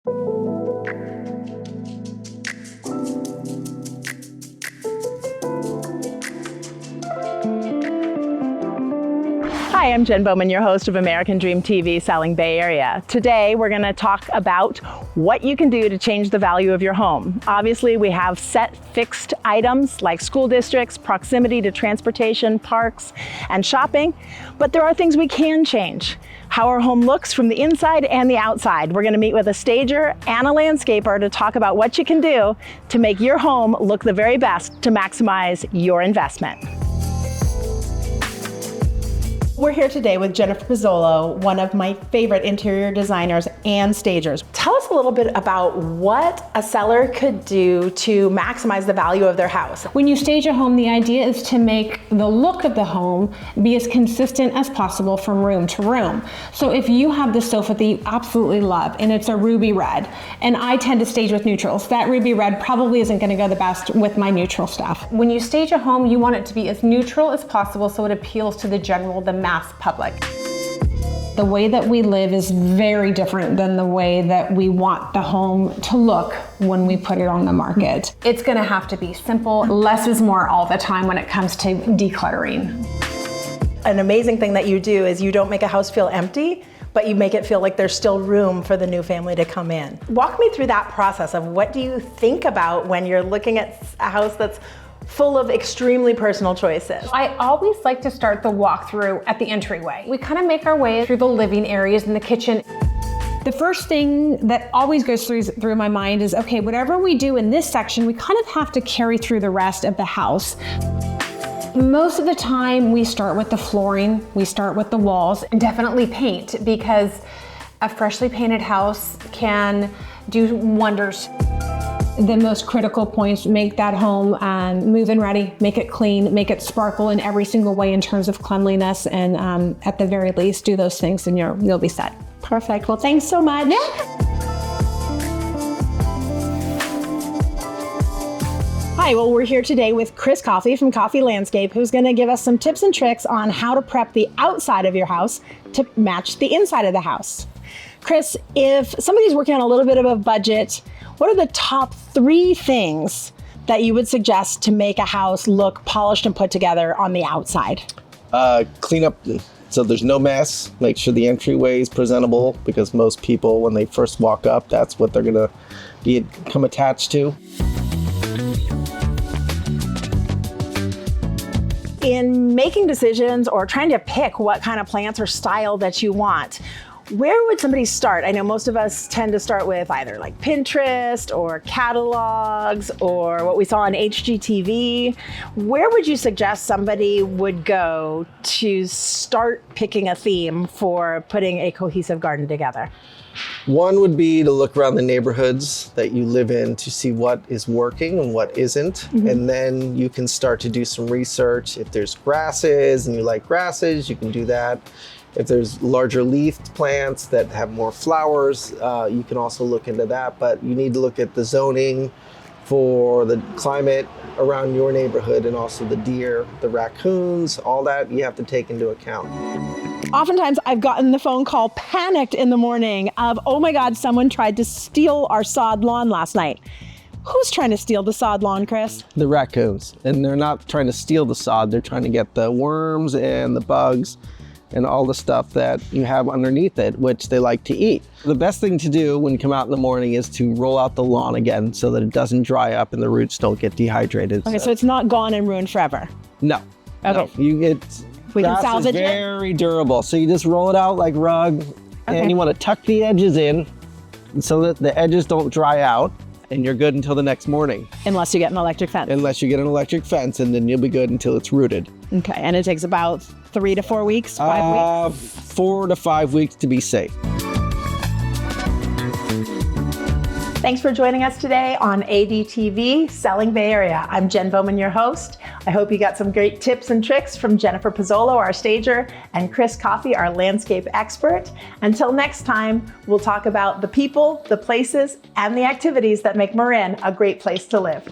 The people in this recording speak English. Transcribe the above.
Hi, I'm Jen Bowman, your host of American Dream TV, Selling Bay Area. Today, we're going to talk about what you can do to change the value of your home. Obviously, we have set fixed items like school districts, proximity to transportation, parks, and shopping, but there are things we can change. How our home looks from the inside and the outside. We're going to meet with a stager and a landscaper to talk about what you can do to make your home look the very best to maximize your investment. We're here today with Jennifer Pizzolo, one of my favorite interior designers and stagers. Tell us a little bit about what a seller could do to maximize the value of their house. When you stage a home, the idea is to make the look of the home be as consistent as possible from room to room. So if you have the sofa that you absolutely love and it's a ruby red, and I tend to stage with neutrals, that ruby red probably isn't going to go the best with my neutral stuff. When you stage a home, you want it to be as neutral as possible so it appeals to the mass public. The way that we live is very different than the way that we want the home to look when we put it on the market. It's going to have to be simple. Less is more all the time when it comes to decluttering. An amazing thing that you do is you don't make a house feel empty, but you make it feel like there's still room for the new family to come in. Walk me through that process of what do you think about when you're looking at a house that's full of extremely personal choices. I always like to start the walkthrough at the entryway. We kind of make our way through the living areas and the kitchen. The first thing that always goes through my mind is, okay, whatever we do in this section, we kind of have to carry through the rest of the house. Most of the time we start with the flooring, we start with the walls, and definitely paint, because a freshly painted house can do wonders. The most critical points: make that home move-in ready, make it clean, make it sparkle in every single way in terms of cleanliness, and at the very least, do those things and you'll be set. Perfect. Well, thanks so much. Yeah. Hi, well, we're here today with Chris Coffey from Coffey Landscape, who's going to give us some tips and tricks on how to prep the outside of your house to match the inside of the house. Chris, if somebody's working on a little bit of a budget, what are the top 3 things that you would suggest to make a house look polished and put together on the outside? Clean up so there's no mess. Make sure the entryway is presentable, because most people, when they first walk up, that's what they're going to become attached to. In making decisions or trying to pick what kind of plants or style that you want, where would somebody start? I know most of us tend to start with either like Pinterest or catalogs or what we saw on HGTV. Where would you suggest somebody would go to start picking a theme for putting a cohesive garden together? One would be to look around the neighborhoods that you live in to see what is working and what isn't. Mm-hmm. And then you can start to do some research. If there's grasses and you like grasses, you can do that. If there's larger leafed plants that have more flowers, you can also look into that. But you need to look at the zoning for the climate around your neighborhood, and also the deer, the raccoons, all that you have to take into account. Oftentimes I've gotten the phone call panicked in the morning of, oh my God, someone tried to steal our sod lawn last night. Who's trying to steal the sod lawn, Chris? The raccoons. And they're not trying to steal the sod, they're trying to get the worms and the bugs and all the stuff that you have underneath it, which they like to eat. The best thing to do when you come out in the morning is to roll out the lawn again so that it doesn't dry up and the roots don't get dehydrated. Okay, so it's not gone and ruined forever? No. Okay. No. We can salvage it? Very durable. So you just roll it out like rug, and you want to tuck the edges in so that the edges don't dry out, and you're good until the next morning. Unless you get an electric fence. Unless you get an electric fence, and then you'll be good until it's rooted. Okay, and it takes about 3 to 4 weeks, 5 weeks? 4 to 5 weeks to be safe. Thanks for joining us today on ADTV, Selling Bay Area. I'm Jen Bowman, your host. I hope you got some great tips and tricks from Jennifer Pizzolo, our stager, and Chris Coffey, our landscape expert. Until next time, we'll talk about the people, the places, and the activities that make Marin a great place to live.